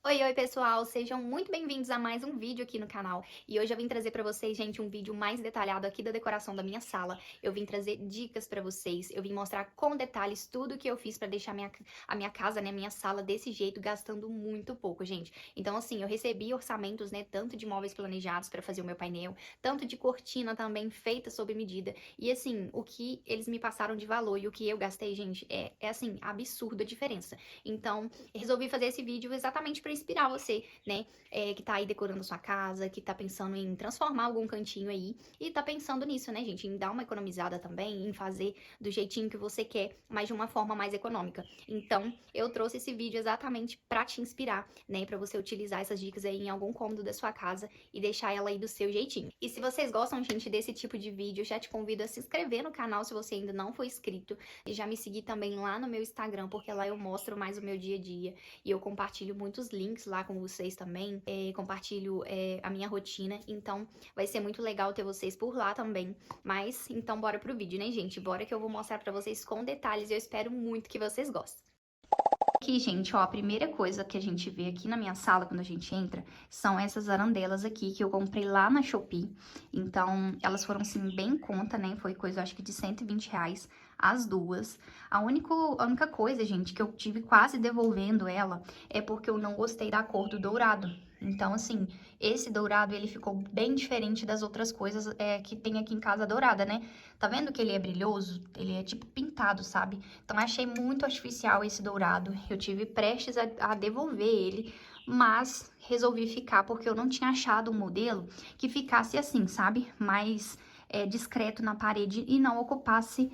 Oi, pessoal! Sejam muito bem-vindos a mais um vídeo aqui no canal. E hoje eu vim trazer pra vocês, gente, um vídeo mais detalhado aqui da decoração da minha sala. Eu vim trazer dicas pra vocês, eu vim mostrar com detalhes tudo que eu fiz pra deixar a minha casa, né, minha sala desse jeito, gastando muito pouco, gente. Então, assim, eu recebi orçamentos, né, tanto de móveis planejados pra fazer o meu painel, tanto de cortina também feita sob medida. E, assim, o que eles me passaram de valor e o que eu gastei, gente, assim, absurda a diferença. Então, resolvi fazer esse vídeo exatamente para inspirar você, né, que tá aí decorando a sua casa, que tá pensando em transformar algum cantinho aí e tá pensando nisso, né, gente, em dar uma economizada também, em fazer do jeitinho que você quer, mas de uma forma mais econômica. Então, eu trouxe esse vídeo exatamente para te inspirar, né, para você utilizar essas dicas aí em algum cômodo da sua casa e deixar ela aí do seu jeitinho. E se vocês gostam, gente, desse tipo de vídeo, eu já te convido a se inscrever no canal se você ainda não for inscrito e já me seguir também lá no meu Instagram, porque lá eu mostro mais o meu dia a dia e eu compartilho muitos links lá com vocês também, compartilho a minha rotina, então vai ser muito legal ter vocês por lá também. Mas então bora pro vídeo, né, gente? Bora que eu vou mostrar pra vocês com detalhes e eu espero muito que vocês gostem. Aqui, gente, ó, a primeira coisa que a gente vê aqui na minha sala quando a gente entra são essas arandelas aqui que eu comprei lá na Shopee. Então, elas foram, assim, bem em conta, né? Foi coisa, acho que de R$ 120 as duas. A única coisa, gente, que eu tive quase devolvendo ela é porque eu não gostei da cor do dourado. Então, assim, esse dourado, ele ficou bem diferente das outras coisas que tem aqui em casa dourada, né? Tá vendo que ele é brilhoso? Ele é tipo pintado, sabe? Então, achei muito artificial esse dourado. Eu tive prestes a devolver ele, mas resolvi ficar porque eu não tinha achado um modelo que ficasse assim, sabe? Mais discreto na parede e não ocupasse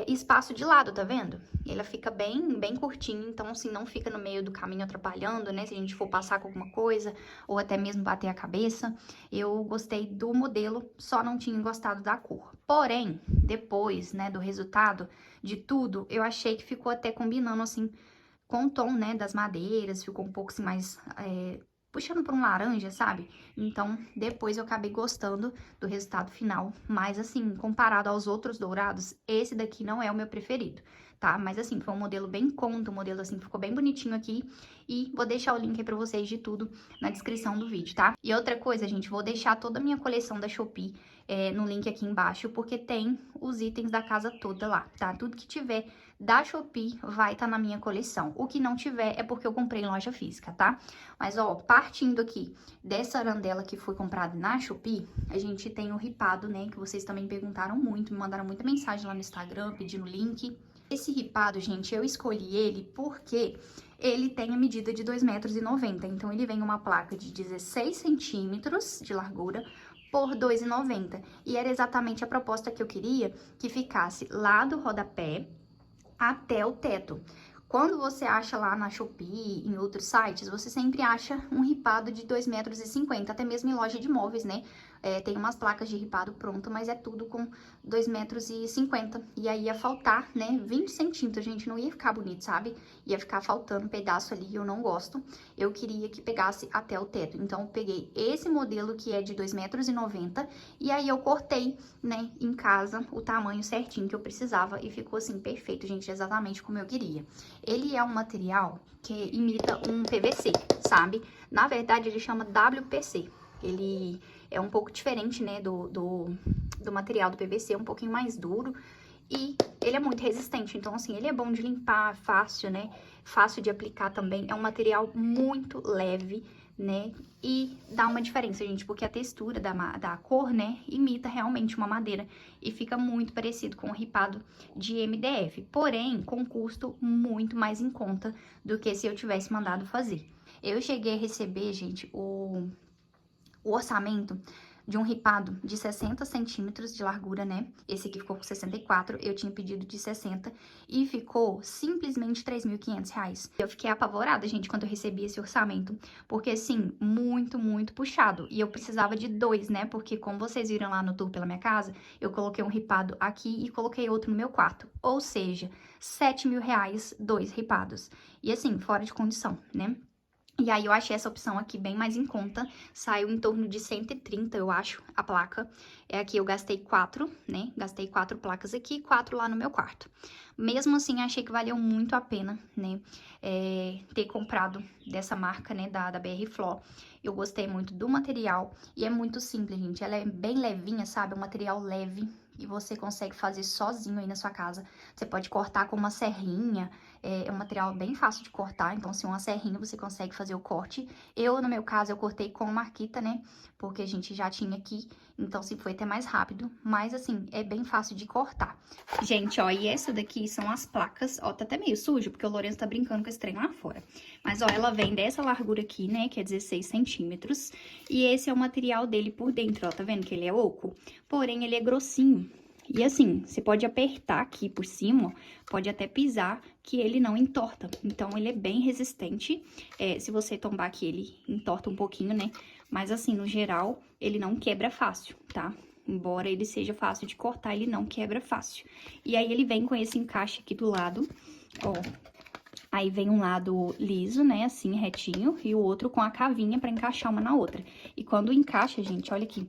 espaço de lado, tá vendo? Ela fica bem curtinha, então assim, não fica no meio do caminho atrapalhando, né? Se a gente for passar com alguma coisa ou até mesmo bater a cabeça. Eu gostei do modelo, só não tinha gostado da cor. Porém, depois, né, do resultado de tudo, eu achei que ficou até combinando, assim, com o tom, né, das madeiras, ficou um pouco assim mais puxando para um laranja, sabe? Então, depois eu acabei gostando do resultado final, mas assim, comparado aos outros dourados, esse daqui não é o meu preferido, tá? Mas assim, foi um modelo bem conto, um modelo assim, ficou bem bonitinho aqui, e vou deixar o link aí pra vocês de tudo na descrição do vídeo, tá? E outra coisa, gente, vou deixar toda a minha coleção da Shopee no link aqui embaixo, porque tem os itens da casa toda lá, tá? Tudo que tiver da Shopee vai estar na minha coleção. O que não tiver é porque eu comprei em loja física, tá? Mas, ó, partindo aqui dessa arandela que foi comprada na Shopee, a gente tem o ripado, né? Que vocês também perguntaram muito, me mandaram muita mensagem lá no Instagram pedindo link. Esse ripado, gente, eu escolhi ele porque ele tem a medida de 2,90 m. Então, ele vem uma placa de 16 centímetros de largura por 2,90 m. E era exatamente a proposta que eu queria, que ficasse lá do rodapé até o teto. Quando você acha lá na Shopee, em outros sites, você sempre acha um ripado de 2,50 m, até mesmo em loja de móveis, né? Tem umas placas de ripado pronto, mas é tudo com 2,50 m. E aí ia faltar, né, 20 centímetros, gente, não ia ficar bonito, sabe? Ia ficar faltando um pedaço ali, eu não gosto. Eu queria que pegasse até o teto. Então, eu peguei esse modelo que é de 2,90 m, e aí eu cortei, né, em casa, o tamanho certinho que eu precisava, e ficou assim, perfeito, gente, exatamente como eu queria. Ele é um material que imita um PVC, sabe? Na verdade, ele chama WPC. Ele é um pouco diferente, né, do material do PVC, um pouquinho mais duro. E ele é muito resistente, então assim, ele é bom de limpar, fácil, né? Fácil de aplicar também. É um material muito leve, né? E dá uma diferença, gente, porque a textura da cor, né, imita realmente uma madeira e fica muito parecido com o ripado de MDF, porém, com custo muito mais em conta do que se eu tivesse mandado fazer. Eu cheguei a receber, gente, o orçamento de um ripado de 60 centímetros de largura, né? Esse aqui ficou com 64, eu tinha pedido de 60 e ficou simplesmente R$ 3.500. Eu fiquei apavorada, gente, quando eu recebi esse orçamento, porque assim, muito puxado. E eu precisava de dois, né? Porque como vocês viram lá no tour pela minha casa, eu coloquei um ripado aqui e coloquei outro no meu quarto. Ou seja, R$ 7.000, dois ripados. E assim, fora de condição, né? E aí eu achei essa opção aqui bem mais em conta, saiu em torno de 130, eu acho, a placa. Aqui eu gastei 4, né? Gastei 4 placas aqui e 4 lá no meu quarto. Mesmo assim, achei que valeu muito a pena, né? Ter comprado dessa marca, né? Da BR Flo. Eu gostei muito do material e é muito simples, gente. Ela é bem levinha, sabe? É um material leve e você consegue fazer sozinho aí na sua casa. Você pode cortar com uma serrinha. É um material bem fácil de cortar, então, se uma serrinha você consegue fazer o corte. No meu caso, eu cortei com marquita, né? Porque a gente já tinha aqui, então, se foi até mais rápido. Mas, assim, é bem fácil de cortar. Gente, ó, e essa daqui são as placas. Ó, tá até meio sujo, porque o Lourenço tá brincando com esse trem lá fora. Mas, ó, ela vem dessa largura aqui, né? Que é 16 centímetros. E esse é o material dele por dentro, ó. Tá vendo que ele é oco? Porém, ele é grossinho. E assim, você pode apertar aqui por cima, pode até pisar, que ele não entorta. Então, ele é bem resistente. Se você tombar aqui, ele entorta um pouquinho, né? Mas assim, no geral, ele não quebra fácil, tá? Embora ele seja fácil de cortar, ele não quebra fácil. E aí, ele vem com esse encaixe aqui do lado, ó. Aí vem um lado liso, né, assim, retinho, e o outro com a cavinha pra encaixar uma na outra. E quando encaixa, gente, olha aqui,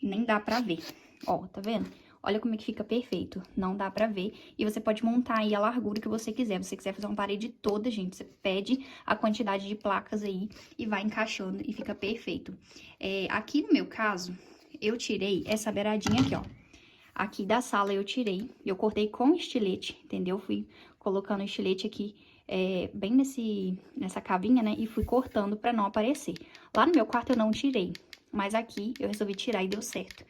nem dá pra ver. Ó, tá vendo? Olha como é que fica perfeito, não dá pra ver. E você pode montar aí a largura que você quiser. Se você quiser fazer uma parede toda, gente, você pede a quantidade de placas aí e vai encaixando e fica perfeito. Aqui no meu caso, eu tirei essa beiradinha aqui, ó. Aqui da sala eu tirei, eu cortei com estilete, entendeu? Fui colocando o estilete aqui bem nessa cavinha, né? E fui cortando pra não aparecer. Lá no meu quarto eu não tirei, mas aqui eu resolvi tirar e deu certo.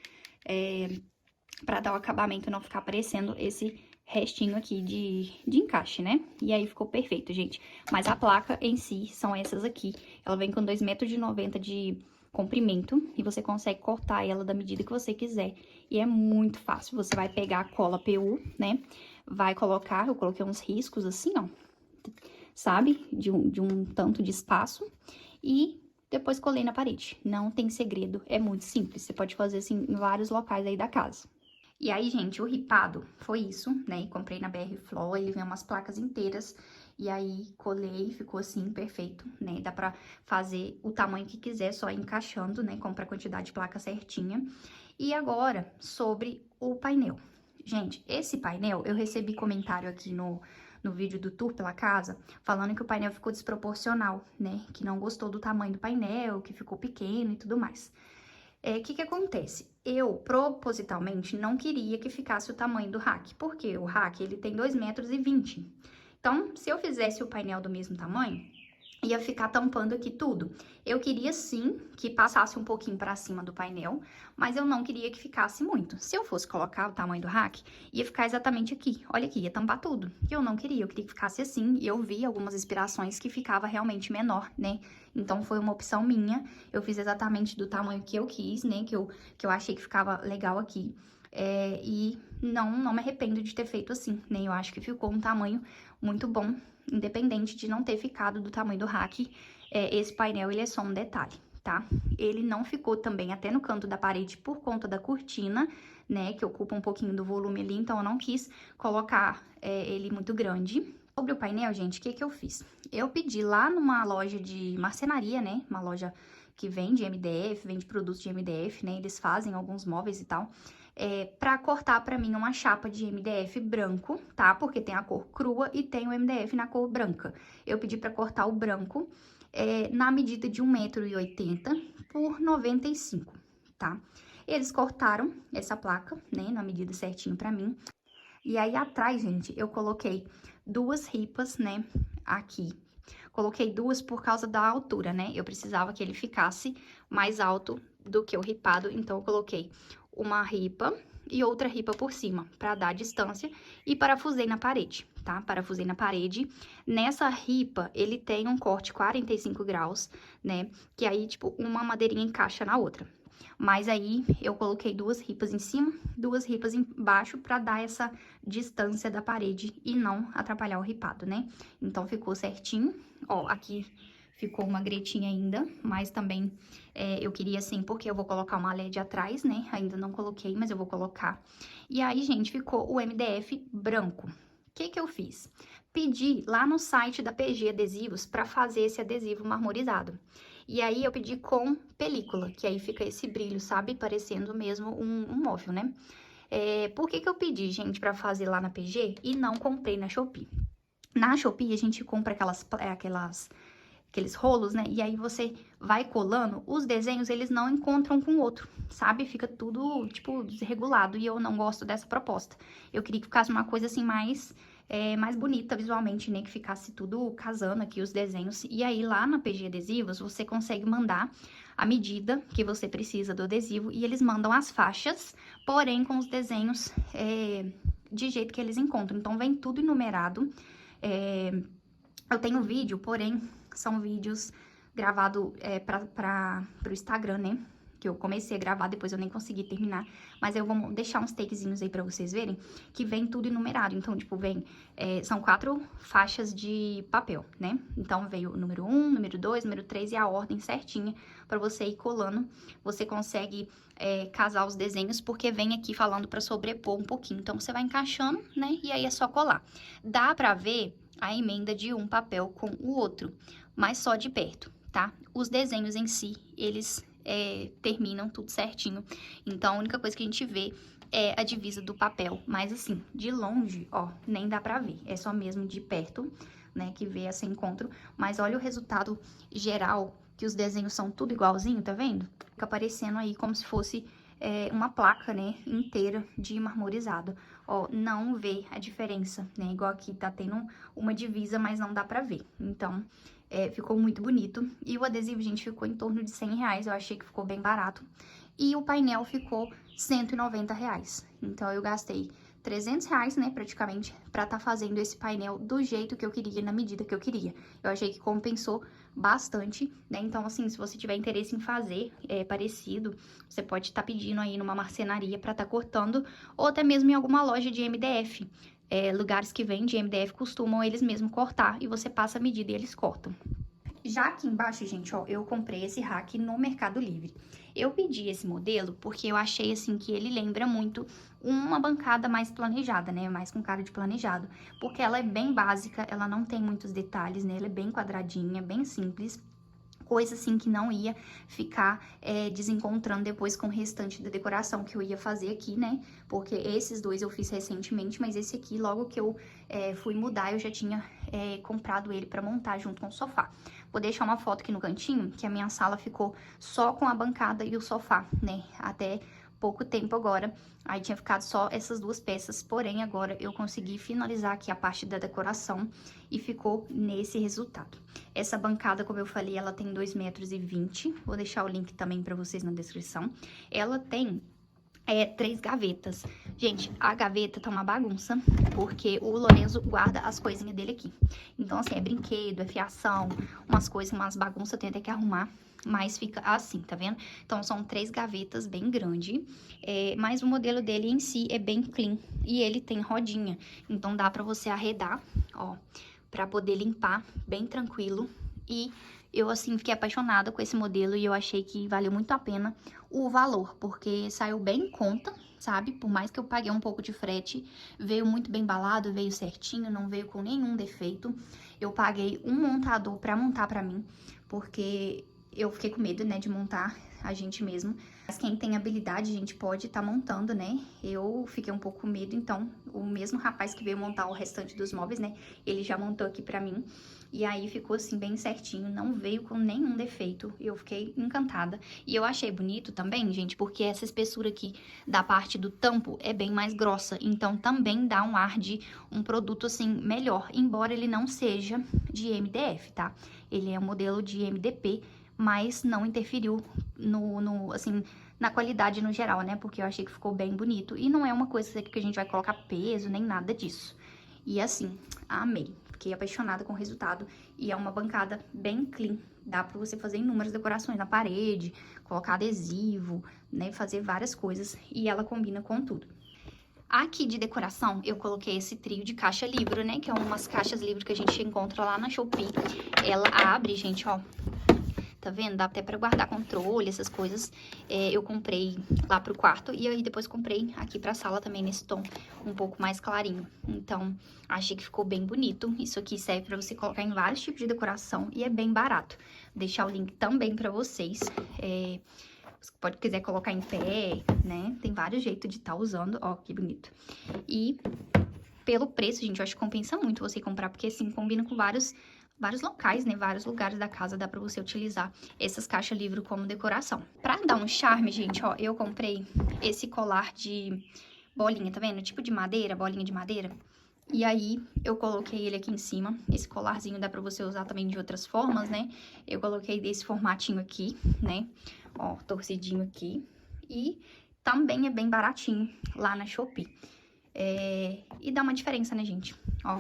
Pra dar o acabamento, não ficar aparecendo esse restinho aqui de encaixe, né? E aí ficou perfeito, gente. Mas a placa em si são essas aqui. Ela vem com 2,90 m de comprimento e você consegue cortar ela da medida que você quiser. E é muito fácil. Você vai pegar a cola PU, né? Vai colocar, eu coloquei uns riscos assim, ó. Sabe? De um tanto de espaço. E depois colei na parede. Não tem segredo, é muito simples. Você pode fazer assim em vários locais aí da casa. E aí, gente, o ripado foi isso, né? Comprei na BR Flo, ele vem umas placas inteiras. E aí, colei, ficou assim, perfeito, né? Dá pra fazer o tamanho que quiser, só encaixando, né? Compra a quantidade de placa certinha. E agora, sobre o painel. Gente, esse painel, eu recebi comentário aqui no vídeo do tour pela casa, falando que o painel ficou desproporcional, né? Que não gostou do tamanho do painel, que ficou pequeno e tudo mais. O que acontece? Eu, propositalmente, não queria que ficasse o tamanho do rack, porque o rack, ele tem 2,20 m. Então, se eu fizesse o painel do mesmo tamanho, ia ficar tampando aqui tudo. Eu queria, sim, que passasse um pouquinho pra cima do painel, mas eu não queria que ficasse muito. Se eu fosse colocar o tamanho do rack, ia ficar exatamente aqui. Olha aqui, ia tampar tudo. E eu não queria, eu queria que ficasse assim. E eu vi algumas inspirações que ficava realmente menor, né? Então, foi uma opção minha. Eu fiz exatamente do tamanho que eu quis, né? Que eu achei que ficava legal aqui. E não me arrependo de ter feito assim, né? Eu acho que ficou um tamanho muito bom, independente de não ter ficado do tamanho do rack. Esse painel, ele é só um detalhe, tá? Ele não ficou também até no canto da parede por conta da cortina, né? Que ocupa um pouquinho do volume ali, então eu não quis colocar ele muito grande. Sobre o painel, gente, o que eu fiz? Eu pedi lá numa loja de marcenaria, né? Uma loja que vende MDF, vende produtos de MDF, né? Eles fazem alguns móveis e tal. Pra cortar pra mim uma chapa de MDF branco, tá? Porque tem a cor crua e tem o MDF na cor branca. Eu pedi pra cortar o branco na medida de 1,80 m por 95, tá? Eles cortaram essa placa, né? Na medida certinho pra mim. E aí, atrás, gente, eu coloquei 2 ripas, né, aqui. Coloquei 2 por causa da altura, né? Eu precisava que ele ficasse mais alto do que o ripado, então eu coloquei uma ripa e outra ripa por cima, pra dar distância, e parafusei na parede, tá? Parafusei na parede. Nessa ripa, ele tem um corte 45 graus, né? Que aí, tipo, uma madeirinha encaixa na outra. Mas aí, eu coloquei 2 ripas em cima, 2 ripas embaixo, pra dar essa distância da parede e não atrapalhar o ripado, né? Então, ficou certinho. Ó, aqui ficou uma gretinha ainda, mas também eu queria assim, porque eu vou colocar uma LED atrás, né? Ainda não coloquei, mas eu vou colocar. E aí, gente, ficou o MDF branco, que eu fiz? Pedi lá no site da PG Adesivos para fazer esse adesivo marmorizado. E aí eu pedi com película, que aí fica esse brilho, sabe? Parecendo mesmo um móvel, né? Por que eu pedi, gente, para fazer lá na PG e não comprei na Shopee? Na Shopee a gente compra aqueles rolos, né? E aí você vai colando, os desenhos eles não encontram com o outro, sabe? Fica tudo, tipo, desregulado e eu não gosto dessa proposta. Eu queria que ficasse uma coisa assim mais bonita visualmente, né? Que ficasse tudo casando aqui os desenhos. E aí lá na PG Adesivos você consegue mandar a medida que você precisa do adesivo e eles mandam as faixas, porém com os desenhos de jeito que eles encontram. Então vem tudo enumerado. Eu tenho vídeo, porém são vídeos gravados para o Instagram, né? Que eu comecei a gravar, depois eu nem consegui terminar. Mas eu vou deixar uns takezinhos aí pra vocês verem, que vem tudo enumerado. Então, tipo, são 4 faixas de papel, né? Então, veio o número 1, número 2, número 3 e a ordem certinha pra você ir colando. Você consegue casar os desenhos, porque vem aqui falando pra sobrepor um pouquinho. Então, você vai encaixando, né? E aí é só colar. Dá pra ver a emenda de um papel com o outro, mas só de perto, tá? Os desenhos em si, eles terminam tudo certinho. Então, a única coisa que a gente vê é a divisa do papel. Mas, assim, de longe, ó, nem dá pra ver. É só mesmo de perto, né, que vê esse encontro. Mas olha o resultado geral, que os desenhos são tudo igualzinho, tá vendo? Fica parecendo aí como se fosse uma placa, né, inteira de marmorizado. Ó, não vê a diferença, né? Igual aqui tá tendo uma divisa, mas não dá pra ver. Então, ficou muito bonito. E o adesivo, gente, ficou em torno de R$100. Eu achei que ficou bem barato. E o painel ficou R$190. Então, eu gastei R$300, né, praticamente, pra tá fazendo esse painel do jeito que eu queria, na medida que eu queria. Eu achei que compensou bastante, né? Então, assim, se você tiver interesse em fazer parecido, você pode estar pedindo aí numa marcenaria pra tá cortando, ou até mesmo em alguma loja de MDF. Lugares que vendem MDF costumam eles mesmos cortar e você passa a medida e eles cortam. Já aqui embaixo, gente, ó, eu comprei esse rack no Mercado Livre. Eu pedi esse modelo porque eu achei, assim, que ele lembra muito uma bancada mais planejada, né? Mais com cara de planejado. Porque ela é bem básica, ela não tem muitos detalhes, né? Ela é bem quadradinha, bem simples. Coisa assim que não ia ficar desencontrando depois com o restante da decoração que eu ia fazer aqui, né? Porque esses dois eu fiz recentemente, mas esse aqui, logo que eu fui mudar, eu já tinha comprado ele pra montar junto com o sofá. Vou deixar uma foto aqui no cantinho, que a minha sala ficou só com a bancada e o sofá, né? Até pouco tempo agora, aí tinha ficado só essas duas peças, porém agora eu consegui finalizar aqui a parte da decoração e ficou nesse resultado. Essa bancada, como eu falei, ela tem 2,20 m, vou deixar o link também pra vocês na descrição. Ela tem 3 gavetas. Gente, a gaveta tá uma bagunça, porque o Lorenzo guarda as coisinhas dele aqui. Então, assim, é brinquedo, é fiação, umas coisas, umas bagunças, eu tenho até que arrumar, mas fica assim, tá vendo? Então, são 3 gavetas bem grandes, mas o modelo dele em si é bem clean, e ele tem rodinha. Então, dá pra você arredar, ó, pra poder limpar bem tranquilo. E eu, assim, fiquei apaixonada com esse modelo e eu achei que valeu muito a pena o valor, porque saiu bem em conta, sabe? Por mais que eu paguei um pouco de frete, veio muito bem embalado, veio certinho, não veio com nenhum defeito. Eu paguei um montador pra montar pra mim, porque eu fiquei com medo, né, de montar a gente mesmo. Mas quem tem habilidade, a gente pode estar montando, né? Eu fiquei um pouco com medo, então o mesmo rapaz que veio montar o restante dos móveis, né, ele já montou aqui pra mim. E aí ficou assim bem certinho, não veio com nenhum defeito. Eu fiquei encantada. E eu achei bonito também, gente, porque essa espessura aqui da parte do tampo é bem mais grossa. Então também dá um ar de um produto assim melhor, embora ele não seja de MDF, tá? Ele é um modelo de MDP, mas não interferiu assim, na qualidade no geral, né? Porque eu achei que ficou bem bonito. E não é uma coisa que a gente vai colocar peso, nem nada disso. E assim, amei. Fiquei apaixonada com o resultado. E é uma bancada bem clean. Dá pra você fazer inúmeras decorações na parede, colocar adesivo, né? Fazer várias coisas. E ela combina com tudo. Aqui de decoração, eu coloquei esse trio de caixa livre, né? Que é umas caixas livres que a gente encontra lá na Shopee. Ela abre, gente, ó. tá vendo? Dá até pra guardar controle, essas coisas. Eu comprei lá pro quarto e aí depois comprei aqui pra sala também nesse tom um pouco mais clarinho. Então, achei que ficou bem bonito. Isso aqui serve pra você colocar em vários tipos de decoração e é bem barato. Vou deixar o link também pra vocês. Você pode quiser colocar em pé, né? Tem vários jeitos de estar usando. Ó, que bonito. E pelo preço, gente, eu acho que compensa muito você comprar, porque assim, combina com vários locais, né? Vários lugares da casa dá pra você utilizar essas caixas livro como decoração. Pra dar um charme, gente, ó, eu comprei esse colar de bolinha, tá vendo? Tipo de madeira, bolinha de madeira. E aí, eu coloquei ele aqui em cima. Esse colarzinho dá pra você usar também de outras formas, né? Eu coloquei desse formatinho aqui, né? Ó, torcidinho aqui. E também é bem baratinho lá na Shopee. E dá uma diferença, né, gente? Ó,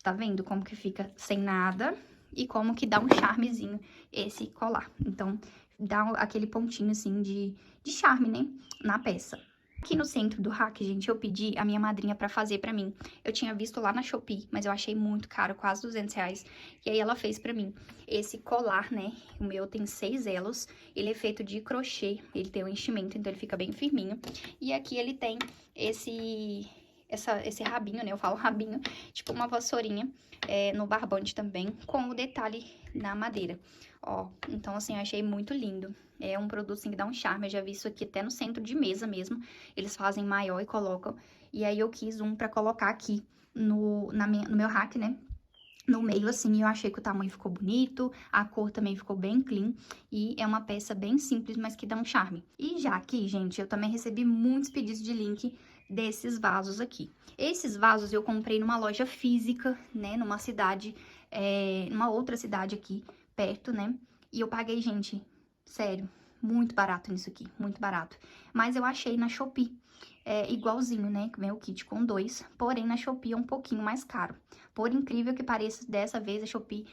tá vendo como que fica sem nada e como que dá um charmezinho esse colar. Então, dá aquele pontinho, assim, de charme, né, na peça. Aqui no centro do rack, gente, eu pedi a minha madrinha pra fazer pra mim. Eu tinha visto lá na Shopee, mas eu achei muito caro, quase R$200. E aí ela fez pra mim esse colar, né? O meu tem 6 elos, ele é feito de crochê, ele tem um enchimento, então ele fica bem firminho. E aqui ele tem esse rabinho, né? Eu falo rabinho, tipo uma vassourinha no barbante também, com o detalhe na madeira. Ó, então assim, eu achei muito lindo. É um produto assim que dá um charme, eu já vi isso aqui até no centro de mesa mesmo. Eles fazem maior e colocam. E aí eu quis um pra colocar aqui no meu rack, né? No meio, assim, eu achei que o tamanho ficou bonito, a cor também ficou bem clean, e é uma peça bem simples, mas que dá um charme. E já aqui, gente, eu também recebi muitos pedidos de link desses vasos aqui. Esses vasos eu comprei numa loja física, né, numa cidade, numa outra cidade aqui, perto, né, e eu paguei, gente, sério, muito barato nisso aqui, muito barato. Mas eu achei na Shopee. Igualzinho, né, que vem o kit com 2, porém na Shopee é um pouquinho mais caro. Por incrível que pareça, dessa vez a Shopee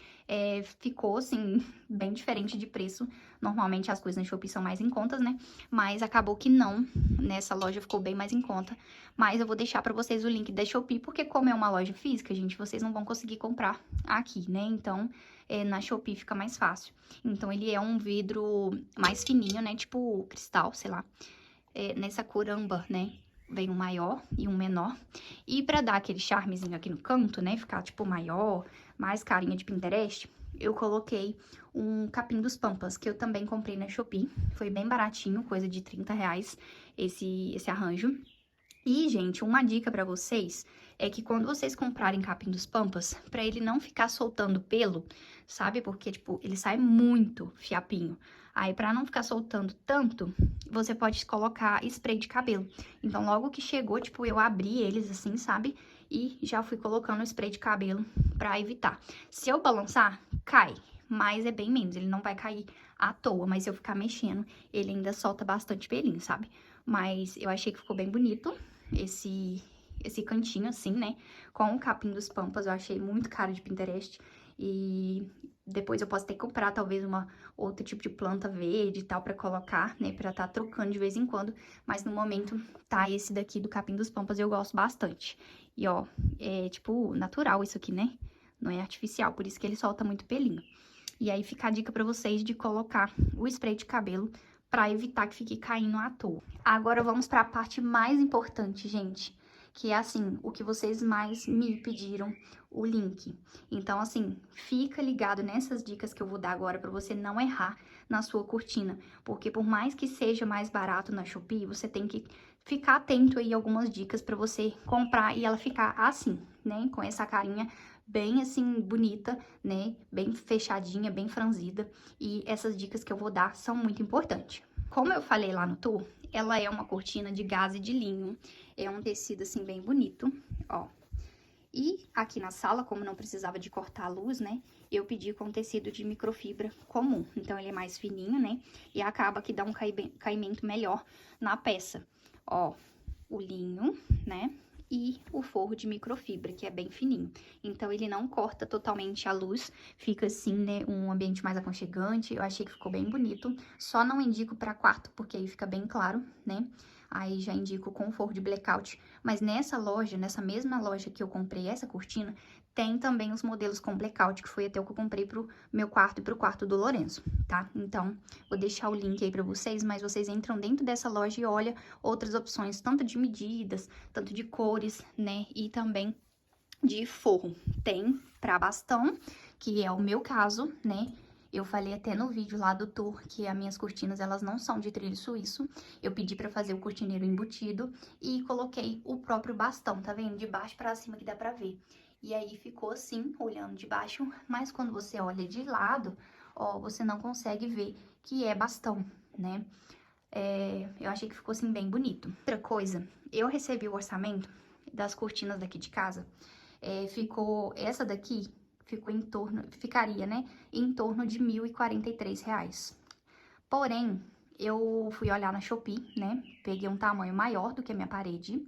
ficou, assim, bem diferente de preço. Normalmente as coisas na Shopee são mais em contas, né, mas acabou que não, nessa loja ficou bem mais em conta. Mas eu vou deixar pra vocês o link da Shopee, porque como é uma loja física, gente, vocês não vão conseguir comprar aqui, né, então na Shopee fica mais fácil. Então ele é um vidro mais fininho, né, tipo cristal, sei lá. Nessa cor âmbar, né? Vem um maior e um menor. E pra dar aquele charmezinho aqui no canto, né? Ficar, tipo, maior, mais carinha de Pinterest, eu coloquei um capim dos Pampas, que eu também comprei na Shopee. Foi bem baratinho, coisa de R$30 esse arranjo. E, gente, uma dica pra vocês é que quando vocês comprarem capim dos Pampas, pra ele não ficar soltando pelo, sabe? Porque, tipo, ele sai muito fiapinho. Aí, pra não ficar soltando tanto, você pode colocar spray de cabelo. Então, logo que chegou, tipo, eu abri eles assim, sabe? E já fui colocando spray de cabelo pra evitar. Se eu balançar, cai. Mas é bem menos, ele não vai cair à toa. Mas se eu ficar mexendo, ele ainda solta bastante pelinho, sabe? Mas eu achei que ficou bem bonito esse cantinho assim, né? Com o capim dos Pampas, eu achei muito caro de Pinterest. E depois eu posso ter que comprar talvez outro tipo de planta verde e tal pra colocar, né? Pra tá trocando de vez em quando. Mas no momento tá esse daqui do capim dos Pampas, eu gosto bastante. E ó, é tipo natural isso aqui, né? Não é artificial, por isso que ele solta muito pelinho. E aí fica a dica pra vocês de colocar o spray de cabelo pra evitar que fique caindo à toa. Agora vamos pra parte mais importante, gente, que é assim, o que vocês mais me pediram, o link. Então, assim, fica ligado nessas dicas que eu vou dar agora pra você não errar na sua cortina, porque por mais que seja mais barato na Shopee, você tem que ficar atento aí a algumas dicas pra você comprar e ela ficar assim, né, com essa carinha bem assim, bonita, né, bem fechadinha, bem franzida, e essas dicas que eu vou dar são muito importantes. Como eu falei lá no tour, ela é uma cortina de gaze de linho, é um tecido assim bem bonito, ó. E aqui na sala, como não precisava de cortar a luz, né, eu pedi com tecido de microfibra comum, então ele é mais fininho, né, e acaba que dá um caimento melhor na peça. Ó, o linho, né, e o forro de microfibra, que é bem fininho. Então, ele não corta totalmente a luz, fica assim, né, um ambiente mais aconchegante. Eu achei que ficou bem bonito. Só não indico para quarto, porque aí fica bem claro, né? Aí já indico com forro de blackout. Mas nessa loja, nessa mesma loja que eu comprei essa cortina, Tem também os modelos com blackout, que foi até o que eu comprei pro meu quarto e pro quarto do Lourenço, tá? Então, vou deixar o link aí pra vocês, mas vocês entram dentro dessa loja e olha outras opções, tanto de medidas, tanto de cores, né? E também de forro. Tem pra bastão, que é o meu caso, né? Eu falei até no vídeo lá do tour que as minhas cortinas, elas não são de trilho suíço. Eu pedi pra fazer o cortineiro embutido e coloquei o próprio bastão, tá vendo? De baixo pra cima que dá pra ver. E aí ficou assim, olhando de baixo, mas quando você olha de lado, ó, você não consegue ver que é bastão, né? Eu achei que ficou assim bem bonito. Outra coisa, eu recebi o orçamento das cortinas daqui de casa. Essa daqui ficou ficaria, né, em torno de R$ 1.043. Porém, eu fui olhar na Shopee, né, peguei um tamanho maior do que a minha parede,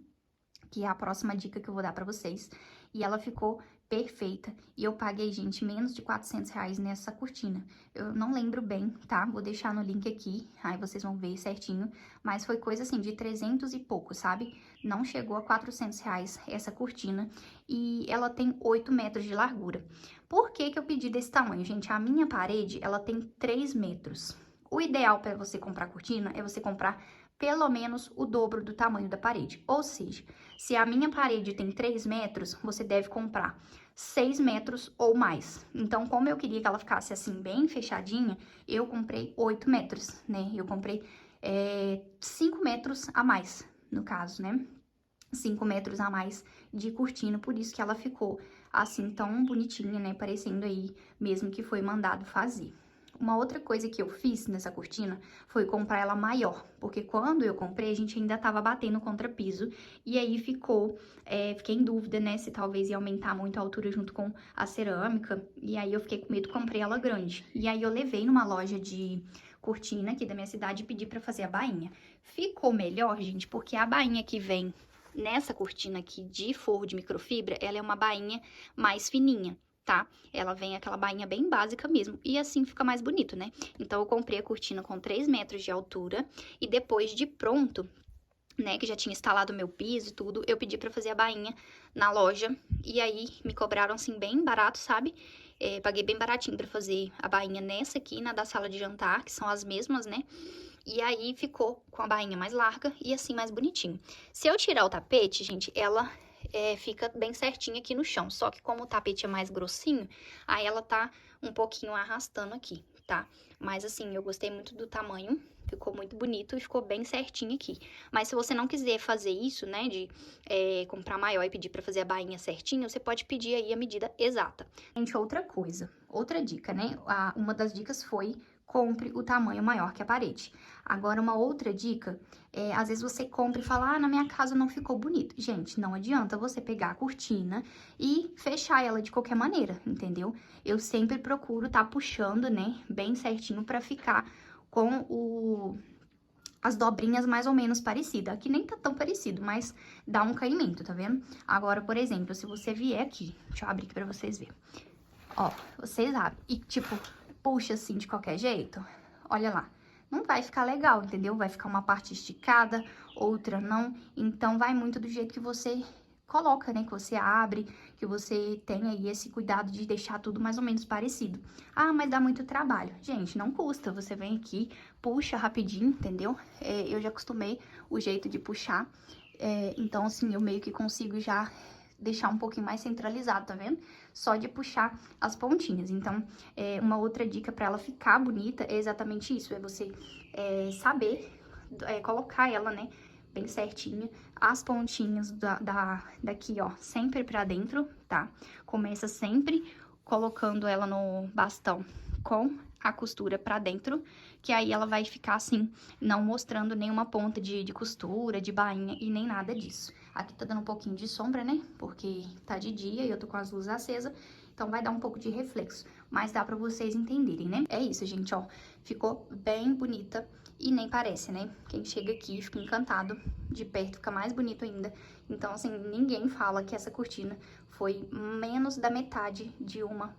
que é a próxima dica que eu vou dar pra vocês, e ela ficou perfeita. E eu paguei, gente, menos de R$ 400 nessa cortina. Eu não lembro bem, tá? Vou deixar no link aqui, aí vocês vão ver certinho. Mas foi coisa assim, de 300 e pouco, sabe? Não chegou a R$ 400 essa cortina. E ela tem 8 metros de largura. Por que que eu pedi desse tamanho, gente? A minha parede, ela tem 3 metros. O ideal para você comprar cortina é você comprar pelo menos o dobro do tamanho da parede. Ou seja, se a minha parede tem 3 metros, você deve comprar 6 metros ou mais. Então, como eu queria que ela ficasse assim bem fechadinha, eu comprei 8 metros, né? Eu comprei 5 metros a mais, no caso, né? 5 metros a mais de cortina, por isso que ela ficou assim tão bonitinha, né? Parecendo aí mesmo que foi mandado fazer. Uma outra coisa que eu fiz nessa cortina foi comprar ela maior, porque quando eu comprei a gente ainda tava batendo contra piso, e aí fiquei em dúvida, né, se talvez ia aumentar muito a altura junto com a cerâmica, e aí eu fiquei com medo, comprei ela grande. E aí eu levei numa loja de cortina aqui da minha cidade e pedi pra fazer a bainha. Ficou melhor, gente, porque a bainha que vem nessa cortina aqui de forro de microfibra, ela é uma bainha mais fininha, tá? Ela vem aquela bainha bem básica mesmo, e assim fica mais bonito, né? Então, eu comprei a cortina com 3 metros de altura, e depois de pronto, né, que já tinha instalado o meu piso e tudo, eu pedi pra fazer a bainha na loja, e aí me cobraram, assim, bem barato, sabe? Paguei bem baratinho pra fazer a bainha nessa aqui e na da sala de jantar, que são as mesmas, né? E aí ficou com a bainha mais larga e assim mais bonitinho. Se eu tirar o tapete, gente, ela fica bem certinha aqui no chão. Só que como o tapete é mais grossinho, aí ela tá um pouquinho arrastando aqui, tá? Mas assim, eu gostei muito do tamanho, ficou muito bonito e ficou bem certinho aqui. Mas se você não quiser fazer isso, né, de comprar maior e pedir pra fazer a bainha certinho, você pode pedir aí a medida exata. Gente, outra coisa, outra dica, né? Uma das dicas foi compre o tamanho maior que a parede. Agora, uma outra dica, às vezes você compra e fala, na minha casa não ficou bonito. Gente, não adianta você pegar a cortina e fechar ela de qualquer maneira, entendeu? Eu sempre procuro tá puxando, né, bem certinho pra ficar com as dobrinhas mais ou menos parecidas. Aqui nem tá tão parecido, mas dá um caimento, tá vendo? Agora, por exemplo, se você vier aqui, deixa eu abrir aqui pra vocês verem. Ó, vocês abrem e, tipo, puxa assim de qualquer jeito, olha lá, não vai ficar legal, entendeu? Vai ficar uma parte esticada, outra não, então vai muito do jeito que você coloca, né? Que você abre, que você tem aí esse cuidado de deixar tudo mais ou menos parecido. Ah, mas dá muito trabalho. Gente, não custa, você vem aqui, puxa rapidinho, entendeu? Eu já acostumei o jeito de puxar, então assim, eu meio que consigo já deixar um pouquinho mais centralizado, tá vendo? Só de puxar as pontinhas. Então, uma outra dica pra ela ficar bonita é exatamente isso, é você saber colocar ela, né, bem certinha, as pontinhas daqui, ó, sempre pra dentro, tá? Começa sempre colocando ela no bastão com a costura pra dentro, que aí ela vai ficar assim, não mostrando nenhuma ponta de costura, de bainha e nem nada disso. Aqui tá dando um pouquinho de sombra, né, porque tá de dia e eu tô com as luzes acesas, então vai dar um pouco de reflexo, mas dá pra vocês entenderem, né? É isso, gente, ó, ficou bem bonita e nem parece, né? Quem chega aqui fica encantado, de perto fica mais bonito ainda. Então, assim, ninguém fala que essa cortina foi menos da metade de uma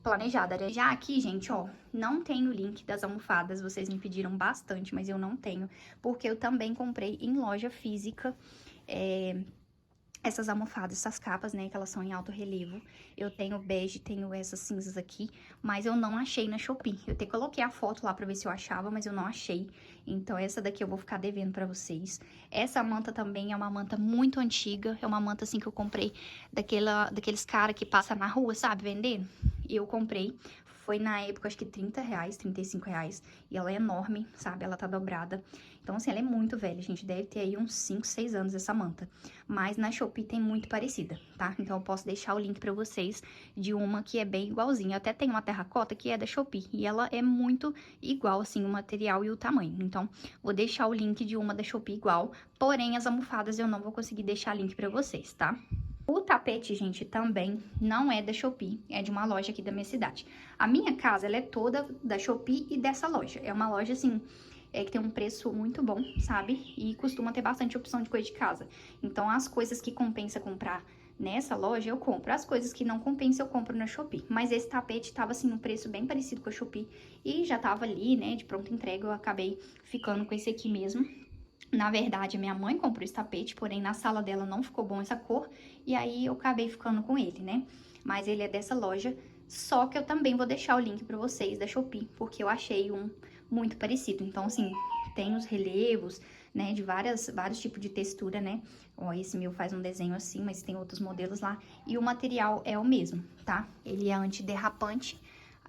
planejada, né? Já aqui, gente, ó, não tem o link das almofadas, vocês me pediram bastante, mas eu não tenho, porque eu também comprei em loja física, essas almofadas, essas capas, né, que elas são em alto relevo. Eu tenho bege, tenho essas cinzas aqui, mas eu não achei na Shopee. Eu até coloquei a foto lá pra ver se eu achava, mas eu não achei. Então essa daqui eu vou ficar devendo pra vocês. Essa manta também é uma manta muito antiga, é uma manta assim que eu comprei daqueles caras que passa na rua, sabe, vendendo. E eu comprei, foi na época acho que R$30, R$35, e ela é enorme, sabe, ela tá dobrada. Então assim, ela é muito velha, gente, deve ter aí uns 5, 6 anos essa manta. Mas na Shopee tem muito parecida, tá? Então eu posso deixar o link pra vocês de uma que é bem igualzinha. Até tem uma terracota que é da Shopee e ela é muito igual, assim, o material e o tamanho. Então, vou deixar o link de uma da Shopee igual, porém as almofadas eu não vou conseguir deixar link pra vocês, tá? O tapete, gente, também não é da Shopee, é de uma loja aqui da minha cidade. A minha casa, ela é toda da Shopee e dessa loja. É uma loja, assim, que tem um preço muito bom, sabe? E costuma ter bastante opção de coisa de casa. Então, as coisas que compensa comprar nessa loja, eu compro. As coisas que não compensa, eu compro na Shopee. Mas esse tapete tava, assim, um preço bem parecido com a Shopee. E já tava ali, né, de pronta entrega, eu acabei ficando com esse aqui mesmo. Na verdade, a minha mãe comprou esse tapete, porém na sala dela não ficou bom essa cor, e aí eu acabei ficando com ele, né? Mas ele é dessa loja, só que eu também vou deixar o link pra vocês da Shopee, porque eu achei um muito parecido. Então, assim, tem os relevos, né, de vários tipos de textura, né? Ó, esse meu faz um desenho assim, mas tem outros modelos lá, e o material é o mesmo, tá? Ele é antiderrapante.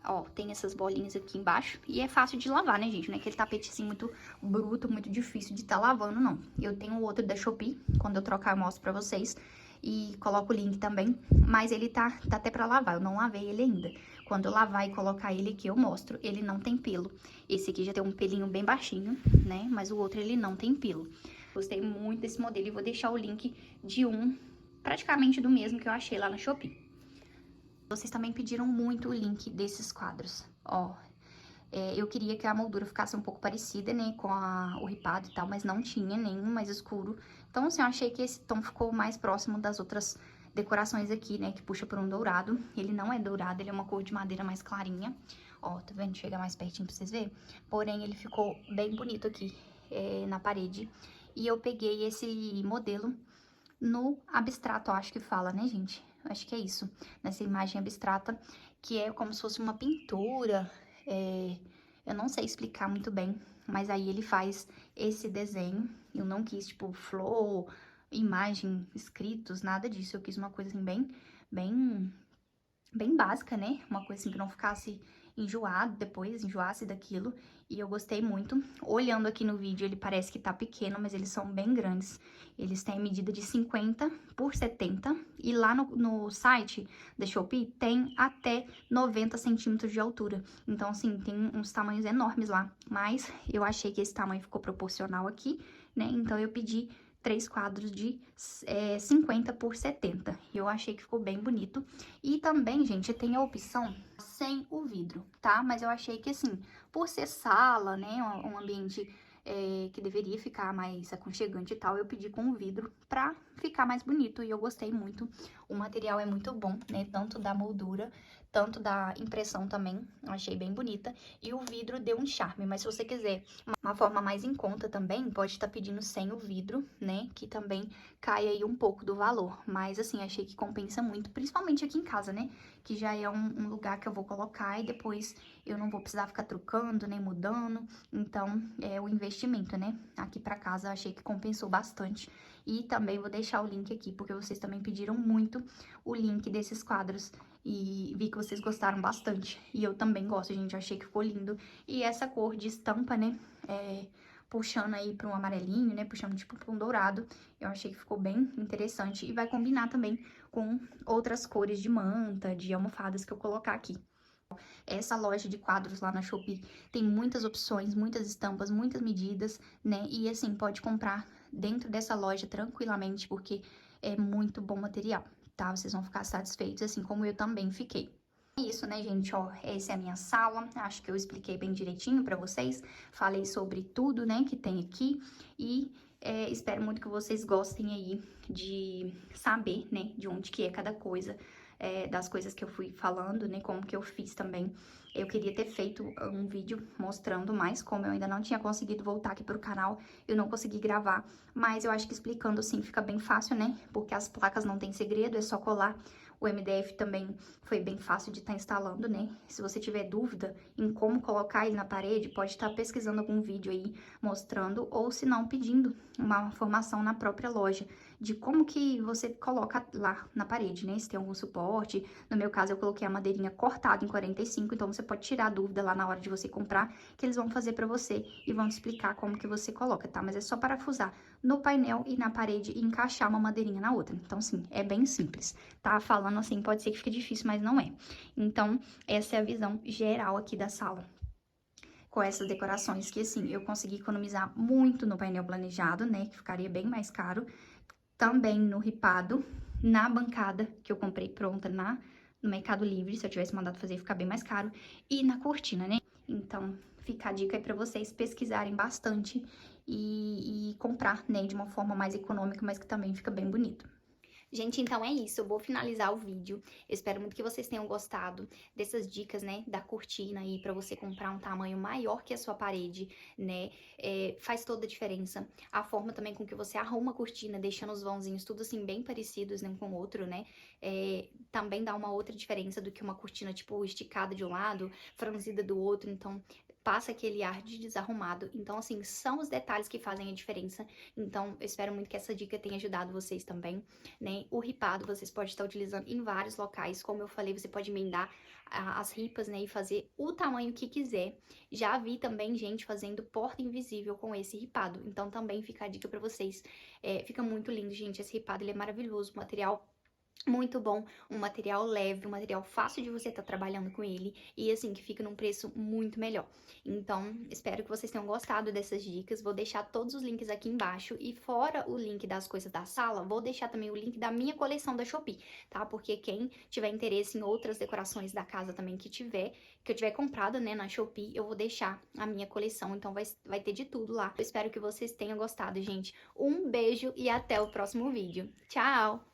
Ó, tem essas bolinhas aqui embaixo. E é fácil de lavar, né, gente? Não é aquele tapete assim muito bruto, muito difícil de estar lavando, não. Eu tenho outro da Shopee. Quando eu trocar, eu mostro pra vocês. E coloco o link também. Mas ele tá até pra lavar. Eu não lavei ele ainda. Quando eu lavar e colocar ele aqui, eu mostro. Ele não tem pelo. Esse aqui já tem um pelinho bem baixinho, né? Mas o outro, ele não tem pelo. Gostei muito desse modelo. E vou deixar o link de um, praticamente do mesmo que eu achei lá na Shopee. Vocês também pediram muito o link desses quadros, ó. Eu queria que a moldura ficasse um pouco parecida, né, com o ripado e tal, mas não tinha nenhum mais escuro. Então, assim, eu achei que esse tom ficou mais próximo das outras decorações aqui, né, que puxa por um dourado. Ele não é dourado, ele é uma cor de madeira mais clarinha. Ó, tá vendo? Chega mais pertinho pra vocês verem. Porém, ele ficou bem bonito aqui, na parede. E eu peguei esse modelo no abstrato, eu acho que fala, né, gente? Acho que é isso, nessa imagem abstrata, que é como se fosse uma pintura, eu não sei explicar muito bem, mas aí ele faz esse desenho. Eu não quis, tipo, flor, imagem, escritos, nada disso. Eu quis uma coisa assim, bem, bem básica, né? Uma coisa assim que não ficasse enjoado depois, enjoasse daquilo. E eu gostei muito. Olhando aqui no vídeo, ele parece que tá pequeno, mas eles são bem grandes. Eles têm medida de 50 por 70. E lá no site da Shopee tem até 90 centímetros de altura. Então, assim, tem uns tamanhos enormes lá. Mas eu achei que esse tamanho ficou proporcional aqui, né? Então, eu pedi 3 quadros de 50 por 70. Eu achei que ficou bem bonito. E também, gente, tem a opção sem o vidro, tá? Mas eu achei que, assim, por ser sala, né, um ambiente que deveria ficar mais aconchegante e tal, eu pedi com o vidro pra ficar mais bonito. E eu gostei muito. O material é muito bom, né? Tanto da moldura, tanto da impressão também. Eu achei bem bonita. E o vidro deu um charme. Mas se você quiser uma forma mais em conta também, pode estar pedindo sem o vidro, né? Que também cai aí um pouco do valor. Mas, assim, achei que compensa muito, principalmente aqui em casa, né? Que já é um lugar que eu vou colocar e depois eu não vou precisar ficar trocando, nem mudando. Então, é o investimento, né? Aqui pra casa eu achei que compensou bastante. E também vou deixar o link aqui, porque vocês também pediram muito o link desses quadros. E vi que vocês gostaram bastante. E eu também gosto, gente. Eu achei que ficou lindo. E essa cor de estampa, né? Puxando aí pra um amarelinho, né? Puxando tipo pra um dourado. Eu achei que ficou bem interessante. E vai combinar também com outras cores de manta, de almofadas que eu colocar aqui. Essa loja de quadros lá na Shopee tem muitas opções, muitas estampas, muitas medidas, né? E assim, pode comprar dentro dessa loja tranquilamente, porque é muito bom material, tá? Vocês vão ficar satisfeitos, assim como eu também fiquei. É isso, né, gente? Ó, essa é a minha sala. Acho que eu expliquei bem direitinho pra vocês. Falei sobre tudo, né, que tem aqui. E espero muito que vocês gostem aí de saber, né, de onde que é cada coisa. das coisas que eu fui falando, né, como que eu fiz também. Eu queria ter feito um vídeo mostrando mais, como eu ainda não tinha conseguido voltar aqui pro canal, eu não consegui gravar, mas eu acho que explicando assim fica bem fácil, né, porque as placas não tem segredo, é só colar. O MDF também foi bem fácil de estar instalando, né? Se você tiver dúvida em como colocar ele na parede, pode estar pesquisando algum vídeo aí mostrando, ou se não, pedindo uma informação na própria loja de como que você coloca lá na parede, né? Se tem algum suporte. No meu caso, eu coloquei a madeirinha cortada em 45, então você pode tirar a dúvida lá na hora de você comprar, que eles vão fazer pra você e vão te explicar como que você coloca, tá? Mas é só parafusar no painel e na parede e encaixar uma madeirinha na outra. Então, sim, é bem simples, tá? Falando assim, pode ser que fique difícil, mas não é. Então, essa é a visão geral aqui da sala, com essas decorações, que assim, eu consegui economizar muito no painel planejado, né, que ficaria bem mais caro, também no ripado, na bancada, que eu comprei pronta no Mercado Livre, se eu tivesse mandado fazer, ia ficar bem mais caro, e na cortina, né. Então, fica a dica aí pra vocês pesquisarem bastante e comprar, né, de uma forma mais econômica, mas que também fica bem bonito. Gente, então é isso, eu vou finalizar o vídeo. Eu espero muito que vocês tenham gostado dessas dicas, né, da cortina aí pra você comprar um tamanho maior que a sua parede, né, faz toda a diferença. A forma também com que você arruma a cortina, deixando os vãozinhos tudo assim bem parecidos, né, um com o outro, né, também dá uma outra diferença do que uma cortina, tipo, esticada de um lado, franzida do outro, então passa aquele ar de desarrumado. Então, assim, são os detalhes que fazem a diferença. Então, eu espero muito que essa dica tenha ajudado vocês também, né? O ripado vocês podem estar utilizando em vários locais, como eu falei, você pode emendar as ripas, né, e fazer o tamanho que quiser. Já vi também gente fazendo porta invisível com esse ripado, então também fica a dica pra vocês. Fica muito lindo, gente, esse ripado, ele é maravilhoso, material muito bom, um material leve, um material fácil de você estar trabalhando com ele e assim, que fica num preço muito melhor. Então, espero que vocês tenham gostado dessas dicas, vou deixar todos os links aqui embaixo e fora o link das coisas da sala, vou deixar também o link da minha coleção da Shopee, tá? Porque quem tiver interesse em outras decorações da casa também que eu tiver comprado, né, na Shopee, eu vou deixar a minha coleção, então vai ter de tudo lá. Eu espero que vocês tenham gostado, gente. Um beijo e até o próximo vídeo. Tchau!